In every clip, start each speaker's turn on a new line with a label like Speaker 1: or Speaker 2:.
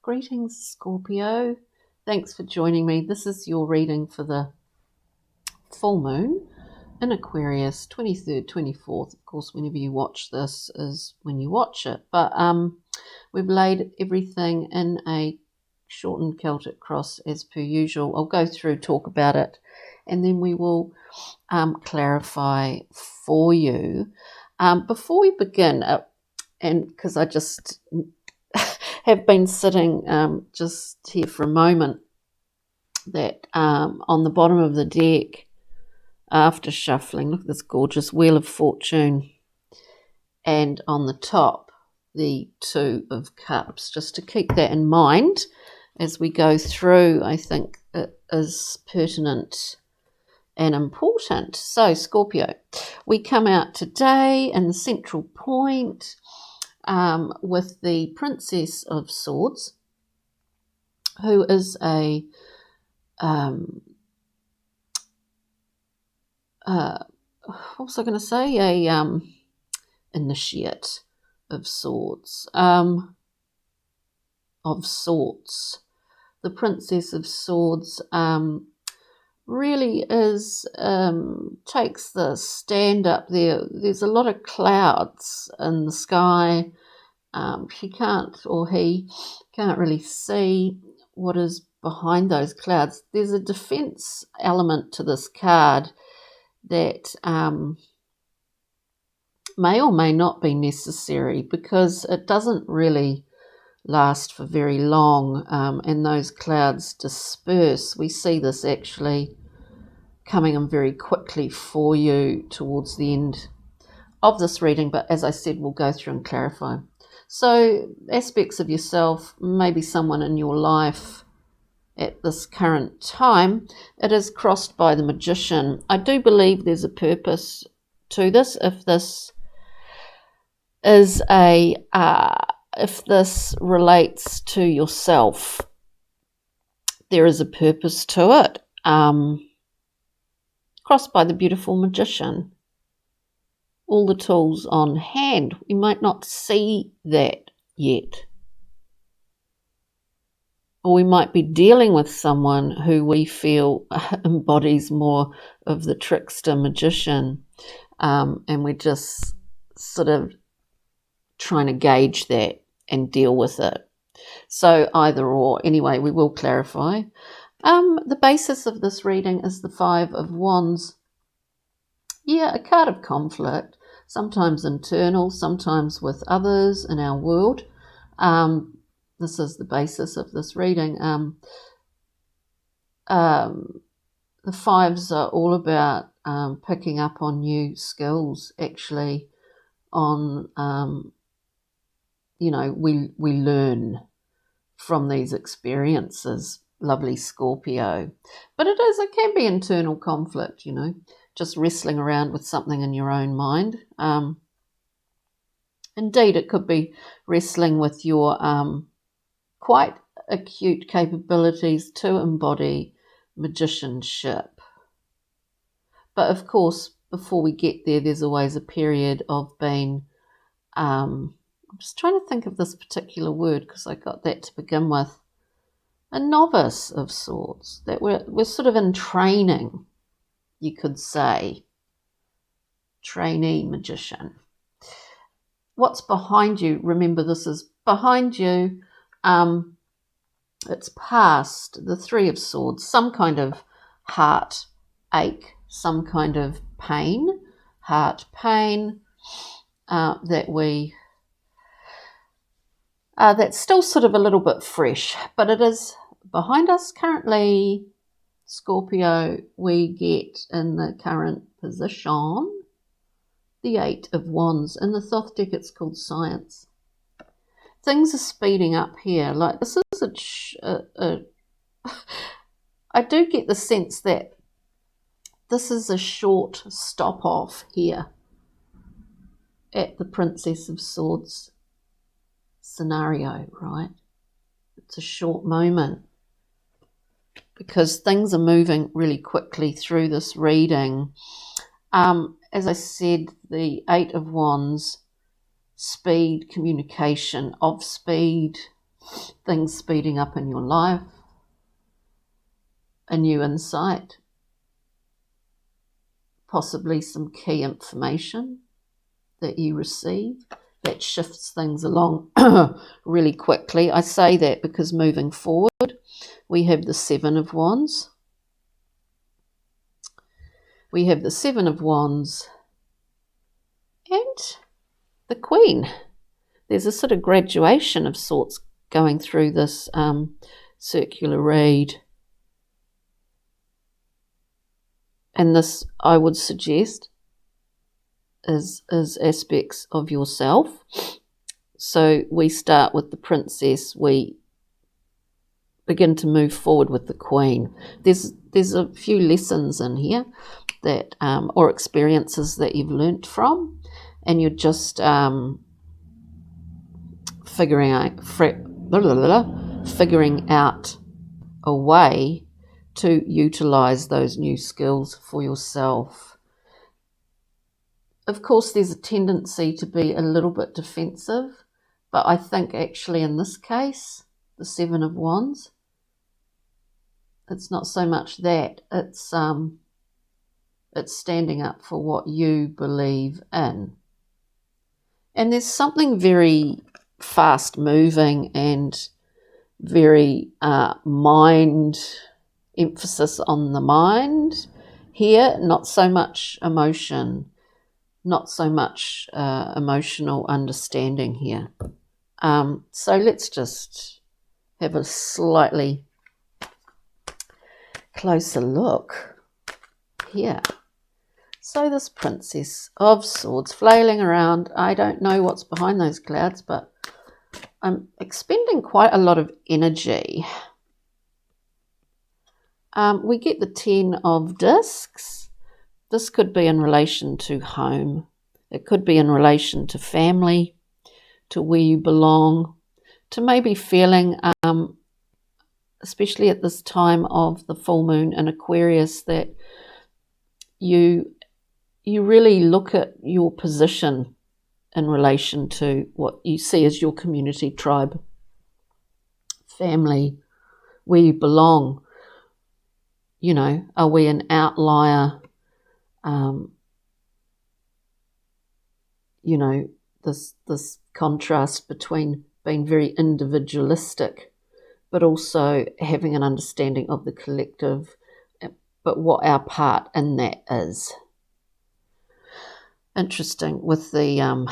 Speaker 1: Greetings, Scorpio. Thanks for joining me. This is your reading for the full moon in Aquarius, 23rd, 24th. Of course, whenever you watch this is when you watch it. But we've laid everything in a shortened Celtic cross as per usual. I'll go through, talk about it, and then we will clarify for you. Before we begin, and because I just have been sitting just here for a moment, that on the bottom of the deck, after shuffling, look at this gorgeous Wheel of Fortune, and on the top, the Two of Cups. Just to keep that in mind as we go through, I think it is pertinent and important. So, Scorpio, we come out today in the central point with the Princess of Swords, who is a what was I going to say? A initiate of swords, of sorts. The Princess of Swords really is takes the stand up there. There's a lot of clouds in the sky. He can't really see what is behind those clouds. There's a defense element to this card that may or may not be necessary, because it doesn't really last for very long, and those clouds disperse. We see this actually coming in very quickly for you towards the end of this reading, but as I said, we'll go through and clarify. So aspects of yourself, maybe someone in your life at this current time, it is crossed by the Magician. I do believe there's a purpose to this. If this is if this relates to yourself, there is a purpose to it. Crossed by the beautiful Magician. All the tools on hand. We might not see that yet. Or we might be dealing with someone who we feel embodies more of the trickster magician, and we're just sort of trying to gauge that and deal with it. So either or. Anyway, we will clarify. The basis of this reading is the Five of Wands. Yeah, a card of conflict, sometimes internal, sometimes with others in our world. This is the basis of this reading. The fives are all about picking up on new skills, actually, on, we learn from these experiences, lovely Scorpio. But it can be internal conflict, just wrestling around with something in your own mind. Indeed, it could be wrestling with your quite acute capabilities to embody magicianship. But of course, before we get there, there's always a period of being, I'm just trying to think of this particular word because I got that to begin with, a novice of sorts, that we're sort of in training, you could say, trainee magician. What's behind you? Remember, this is behind you. It's past the Three of Swords, some kind of heart ache, some kind of pain, heart pain, that's still sort of a little bit fresh, but it is behind us currently. Scorpio, we get in the current position the Eight of Wands. In the Thoth deck, it's called Science. Things are speeding up here. Like, this is I do get the sense that this is a short stop off here at the Princess of Swords scenario, right? It's a short moment because things are moving really quickly through this reading. As I said, the Eight of Wands, speed, communication, of speed, things speeding up in your life, a new insight, possibly some key information that you receive that shifts things along really quickly. I say that because moving forward, we have the Seven of Wands. We have the Seven of Wands and the Queen. There's a sort of graduation of sorts going through this circular read. And this, I would suggest, is aspects of yourself. So we start with the Princess, we begin to move forward with the Queen. There's a few lessons in here that or experiences that you've learnt from, and you're just figuring out a way to utilize those new skills for yourself. Of course, there's a tendency to be a little bit defensive, but I think actually in this case, the Seven of Wands, it's not so much that, it's standing up for what you believe in. And there's something very fast moving and very mind, emphasis on the mind here, not so much emotion, not so much emotional understanding here. So let's just have a slightly closer look here. So this Princess of Swords flailing around, I don't know what's behind those clouds, but I'm expending quite a lot of energy. We get the Ten of Discs. This could be in relation to home. It could be in relation to family, to where you belong, to maybe feeling, especially at this time of the full moon in Aquarius, that you really look at your position in relation to what you see as your community, tribe, family, where you belong. You know, are we an outlier? You know, this contrast between being very individualistic, but also having an understanding of the collective, but what our part in that is. Interesting with the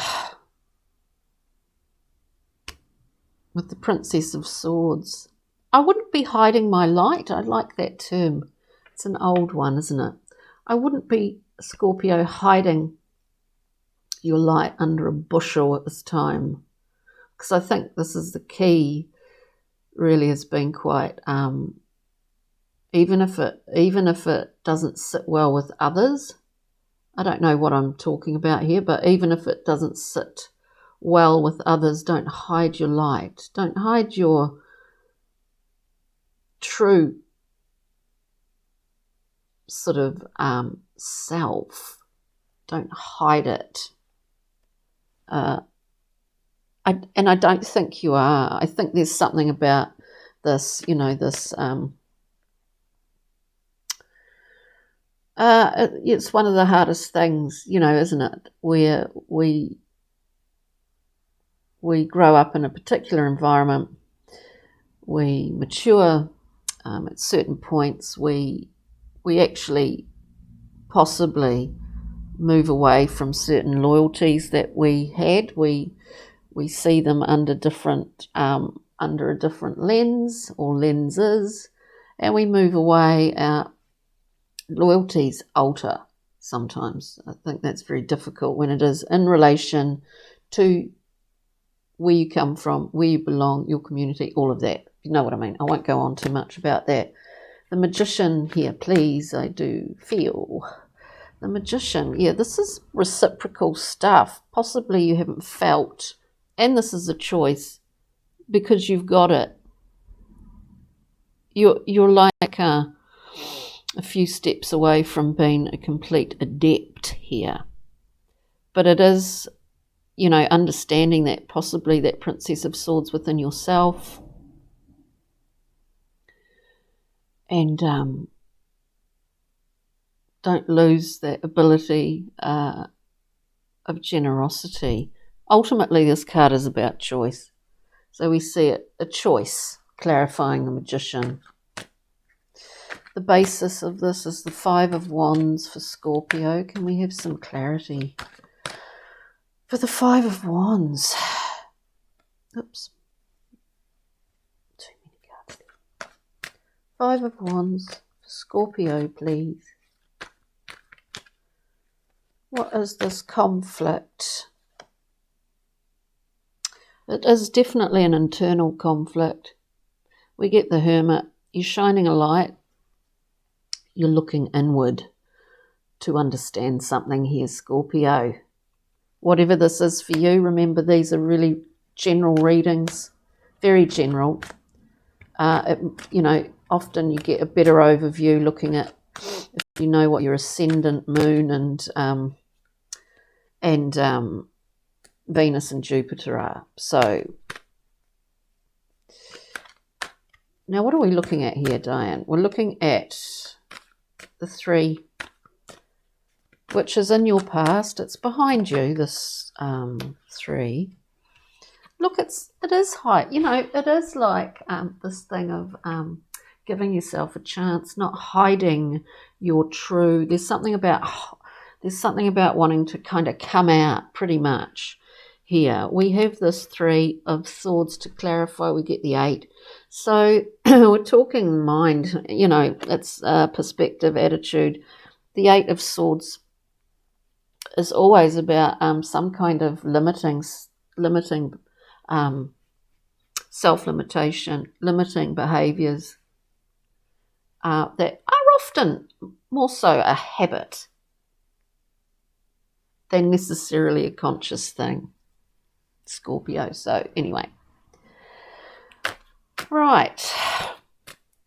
Speaker 1: Princess of Swords. I wouldn't be hiding my light. I like that term. It's an old one, isn't it? I wouldn't be, Scorpio, hiding your light under a bushel at this time, because I think this is the key. Really has been quite, even if it doesn't sit well with others. I don't know what I'm talking about here, but even if it doesn't sit well with others, don't hide your light. Don't hide your true sort of self. Don't hide it. And I don't think you are. I think there's something about this, you know, this it's one of the hardest things, you know, isn't it? Where we grow up in a particular environment, we mature at certain points, we actually possibly move away from certain loyalties that we had. We see them under a different lens or lenses, and we move away. Loyalties alter sometimes. I think that's very difficult when it is in relation to where you come from, where you belong, your community, all of that. You know what I mean. I won't go on too much about that. The Magician here, please, I do feel. The Magician, yeah, this is reciprocal stuff. Possibly you haven't felt, and this is a choice because you've got it. You're like a few steps away from being a complete adept here. But it is, you know, understanding that possibly that Princess of Swords within yourself, and don't lose that ability of generosity. Ultimately, this card is about choice. So we see it, a choice, clarifying the Magician. The basis of this is the Five of Wands for Scorpio. Can we have some clarity for the Five of Wands? Oops. Too many cards. Five of Wands for Scorpio, please. What is this conflict? It is definitely an internal conflict. We get the Hermit. You're shining a light. You're looking inward to understand something here, Scorpio. Whatever this is for you, remember these are really general readings, very general. Often you get a better overview looking at, if you know what your ascendant, moon, and Venus and Jupiter are. So now what are we looking at here, Diane? We're looking at the Three, which is in your past. It's behind you, this Three. Look, it is high. It is like this thing of giving yourself a chance, not hiding your true. There's something about wanting to kind of come out pretty much here. We have this Three of Swords to clarify. We get the Eight. So we're talking mind, it's perspective, attitude. The Eight of Swords is always about some kind of limiting self-limitation, limiting behaviours that are often more so a habit than necessarily a conscious thing, Scorpio. So anyway, right,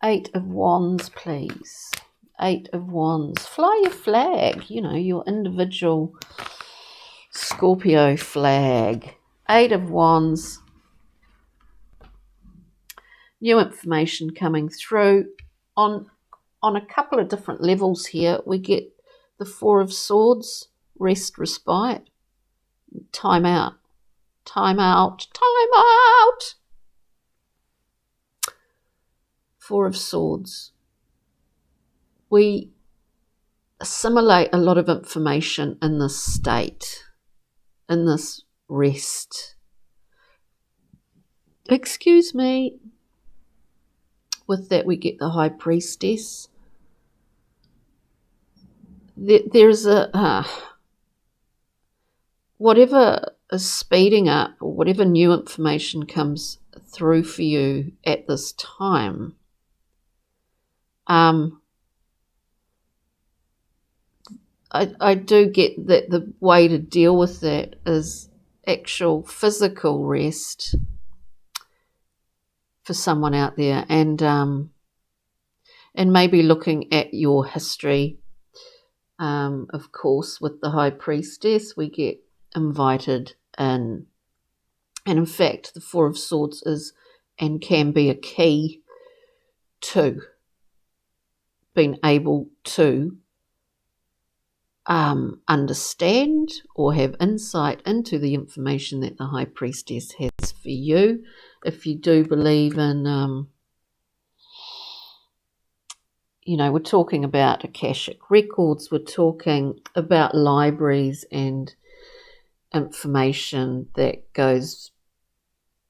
Speaker 1: Eight of Wands, please. Eight of Wands. Fly your flag, your individual Scorpio flag. Eight of Wands. New information coming through on a couple of different levels here. We get the Four of Swords, rest, respite, time out, time out, time out. Four of Swords. We assimilate a lot of information in this state, in this rest. Excuse me. With that, we get the High Priestess. There's whatever is speeding up or whatever new information comes through for you at this time. I do get that the way to deal with that is actual physical rest for someone out there, and maybe looking at your history. Of course, with the High Priestess, we get invited in, and in fact, the Four of Swords is and can be a key to being able to understand or have insight into the information that the High Priestess has for you. If you do believe in, we're talking about Akashic records, we're talking about libraries and information that goes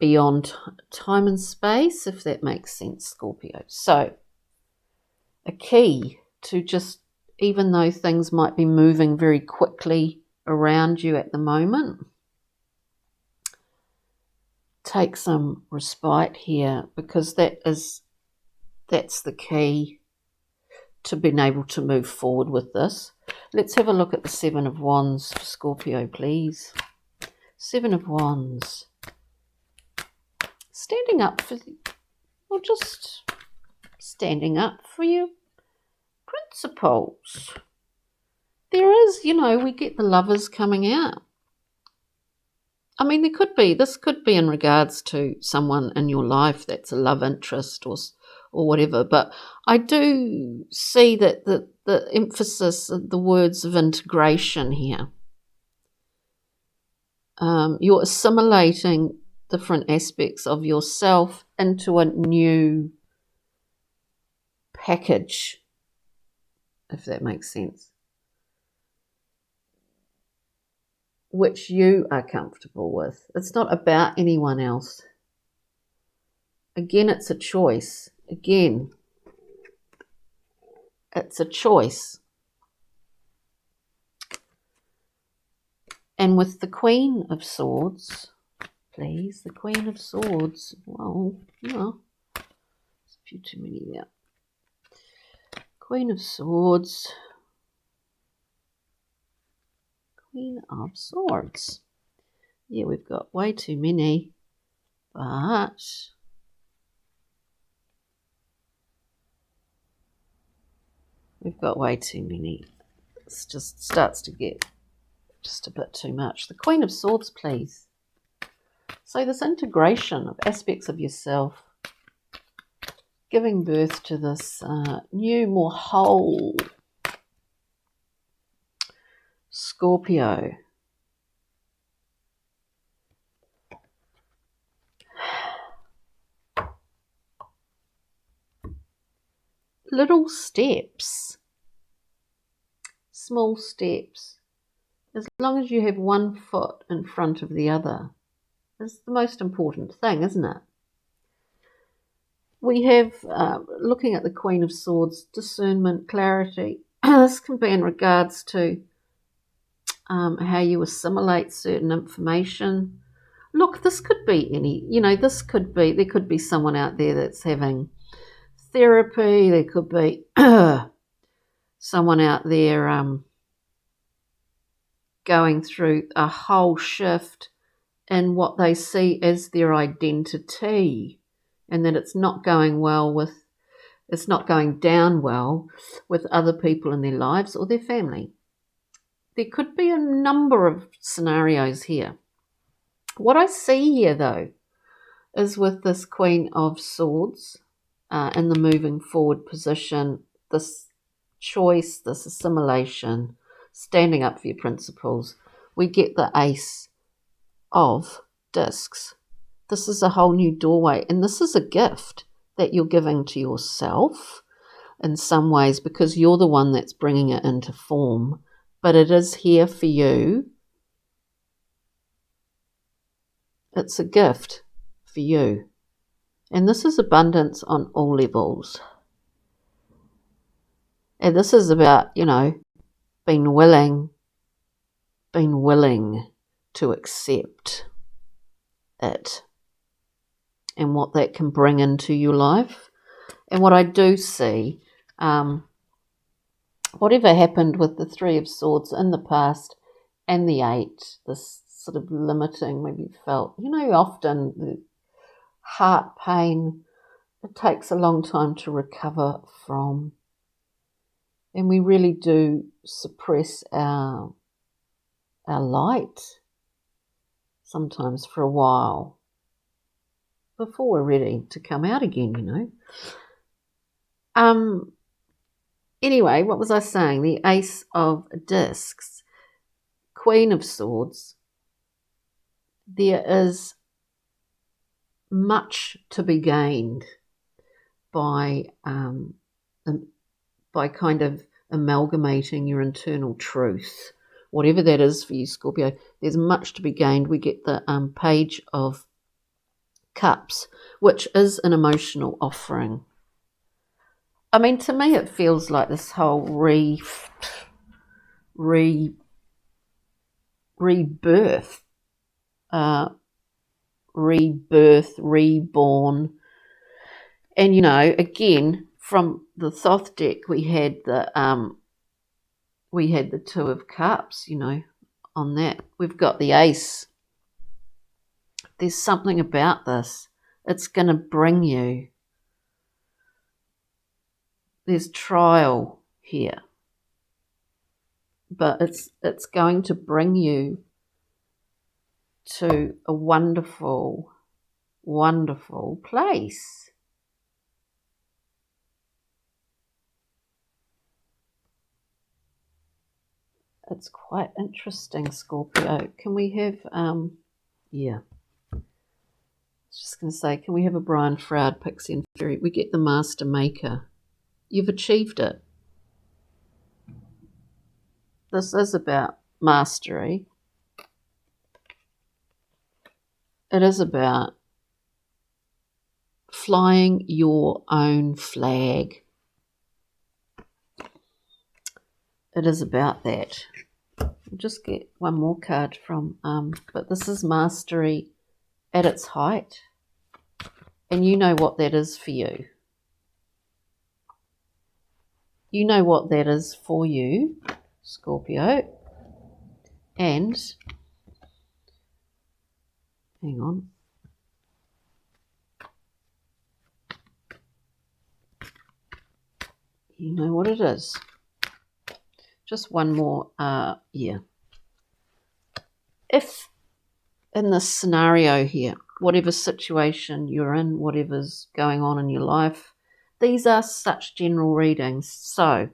Speaker 1: beyond time and space, if that makes sense, Scorpio. So, a key to just, even though things might be moving very quickly around you at the moment, take some respite here, because that's the key to being able to move forward with this. Let's have a look at the Seven of Wands for Scorpio, please. Seven of Wands. Standing up for, or just standing up for your principles. There is, we get the Lovers coming out. I mean, this could be in regards to someone in your life that's a love interest or whatever. But I do see that the emphasis of the words of integration here. You're assimilating different aspects of yourself into a new package, if that makes sense, which you are comfortable with. It's not about anyone else. Again, it's a choice. Again, it's a choice. And with the Queen of Swords, please, the Queen of Swords. Well, no, there's a few too many there. Queen of Swords. Queen of Swords. Yeah, we've got way too many, but we've got way too many. It just starts to get just a bit too much. The Queen of Swords, please. So this integration of aspects of yourself, giving birth to this new, more whole Scorpio. Little steps, small steps, as long as you have one foot in front of the other, is the most important thing, isn't it? We have, looking at the Queen of Swords, discernment, clarity. This can be in regards to how you assimilate certain information. Look, this could be there could be someone out there that's having therapy. There could be someone out there going through a whole shift in what they see as their identity, and that it's not going down well with other people in their lives or their family. There could be a number of scenarios here. What I see here, though, is with this Queen of Swords in the moving forward position, this choice, this assimilation, standing up for your principles, we get the Ace of Discs. This is a whole new doorway, and this is a gift that you're giving to yourself in some ways, because you're the one that's bringing it into form, but it is here for you. It's a gift for you. And this is abundance on all levels. And this is about, being willing to accept it and what that can bring into your life. And what I do see, whatever happened with the Three of Swords in the past and the Eight, this sort of limiting, maybe you felt, often the heart pain, it takes a long time to recover from. And we really do suppress our light sometimes for a while before we're ready to come out again, Anyway, what was I saying? The Ace of Discs, Queen of Swords. There is much to be gained by kind of amalgamating your internal truth, whatever that is for you, Scorpio. There's much to be gained. We get the Page of Cups, which is an emotional offering. I mean, to me, it feels like this whole rebirth, reborn. And, again, from the Thoth deck, we had the Two of Cups, on that. We've got the Ace. There's something about this. It's going to bring you. There's trial here. But it's going to bring you to a wonderful, wonderful place. It's quite interesting, Scorpio. Can we have, yeah, I was just going to say, can we have a Brian Froud, Pixie and Fairy? We get the Master Maker. You've achieved it. This is about mastery. It is about flying your own flag. It is about that. I'll just get one more card from, but this is mastery at its height. And you know what that is for you. You know what that is for you, Scorpio. And, hang on. You know what it is. Just one more, yeah. If in this scenario here, whatever situation you're in, whatever's going on in your life, these are such general readings. So,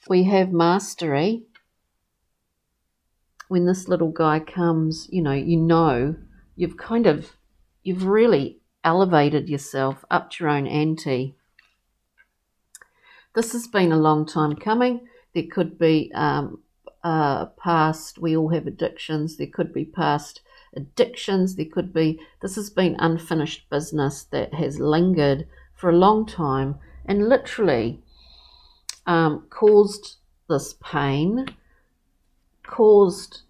Speaker 1: we have mastery. When this little guy comes, you've really elevated yourself up to your own ante. This has been a long time coming. There could be past, we all have addictions. There could be past addictions. This has been unfinished business that has lingered for a long time and literally caused this pain, caused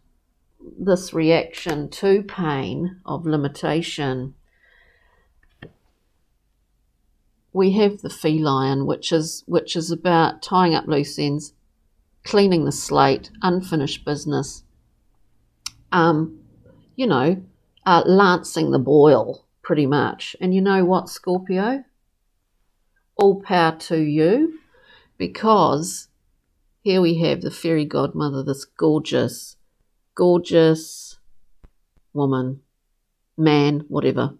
Speaker 1: this reaction to pain of limitation. We have the feline, which is about tying up loose ends, cleaning the slate, unfinished business, lancing the boil, pretty much. And you know what, Scorpio? All power to you, because here we have the fairy godmother, this gorgeous woman, man, whatever.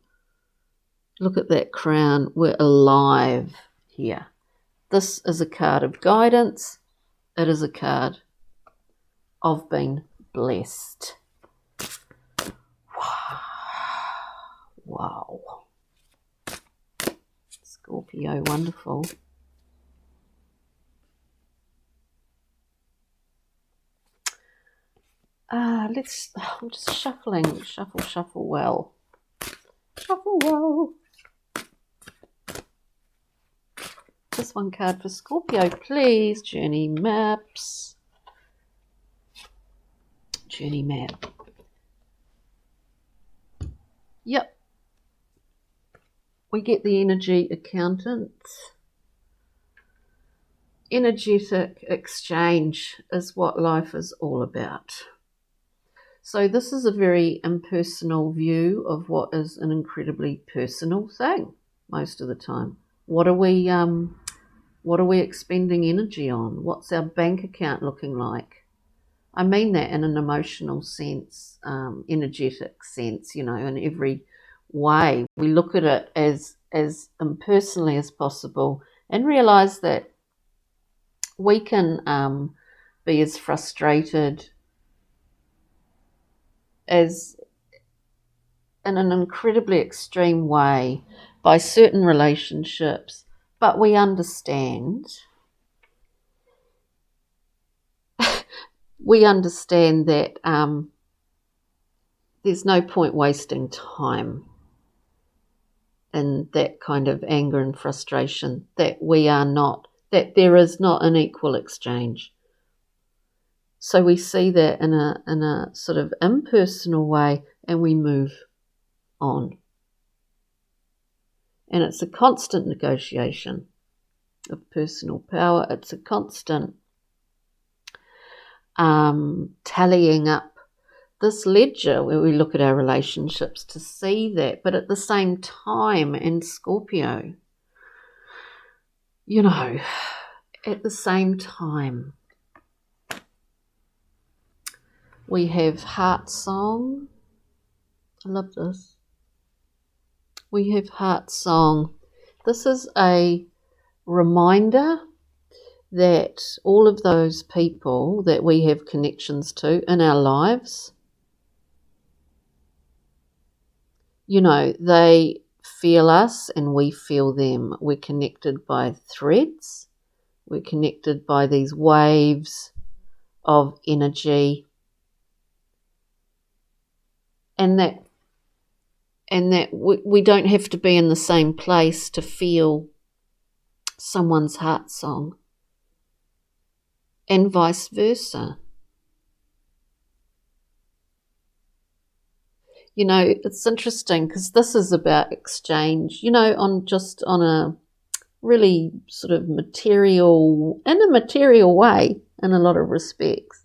Speaker 1: Look at that crown. We're alive here. This is a card of guidance. It is a card of being blessed. Wow. Scorpio, wonderful. I'm just shuffling. Shuffle well. Shuffle well. Just one card for Scorpio, please. Journey maps. Journey map. Yep. We get the energy accountant. Energetic exchange is what life is all about. So this is a very impersonal view of what is an incredibly personal thing most of the time. What are we expending energy on? What's our bank account looking like? I mean that in an emotional sense, energetic sense, in every way. We look at it as impersonally as possible and realize that we can be as frustrated as in an incredibly extreme way by certain relationships, but we understand that there's no point wasting time in that kind of anger and frustration, that there is not an equal exchange. So we see that in a sort of impersonal way, and we move on. And it's a constant negotiation of personal power. It's a constant tallying up this ledger where we look at our relationships to see that. But at the same time, in Scorpio, at the same time, we have heart song. I love this. We have heart song. This is a reminder that all of those people that we have connections to in our lives, you know, they feel us and we feel them. We're connected by threads. We're connected by these waves of energy. And that we don't have to be in the same place to feel someone's heart song, and vice versa. You know, it's interesting because this is about exchange, you know, on a really sort of in a material way, in a lot of respects.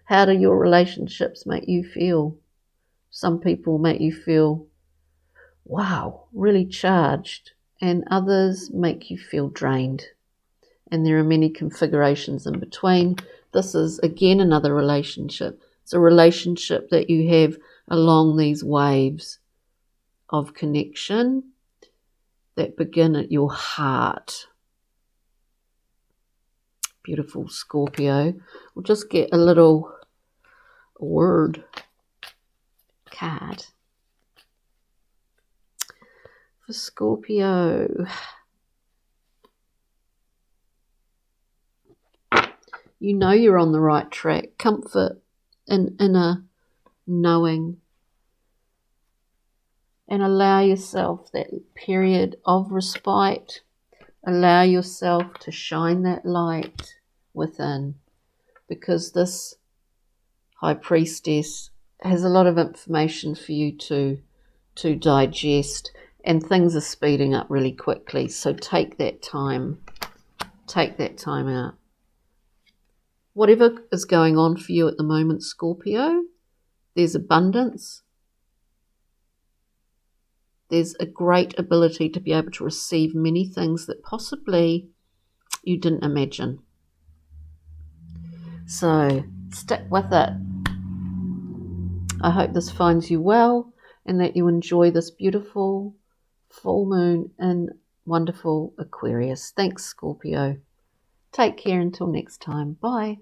Speaker 1: How do your relationships make you feel? Some people make you feel, wow, really charged, and others make you feel drained. And there are many configurations in between. This is, again, another relationship. It's a relationship that you have along these waves of connection that begin at your heart. Beautiful Scorpio. We'll just get a little word card for Scorpio. You know you're on the right track. Comfort in inner knowing. And allow yourself that period of respite. Allow yourself to shine that light within, because this High Priestess has a lot of information for you to digest, and things are speeding up really quickly. So take that time. Take that time out. Whatever is going on for you at the moment, Scorpio, there's abundance. There's a great ability to be able to receive many things that possibly you didn't imagine. So stick with it. I hope this finds you well and that you enjoy this beautiful full moon in wonderful Aquarius. Thanks, Scorpio. Take care until next time. Bye.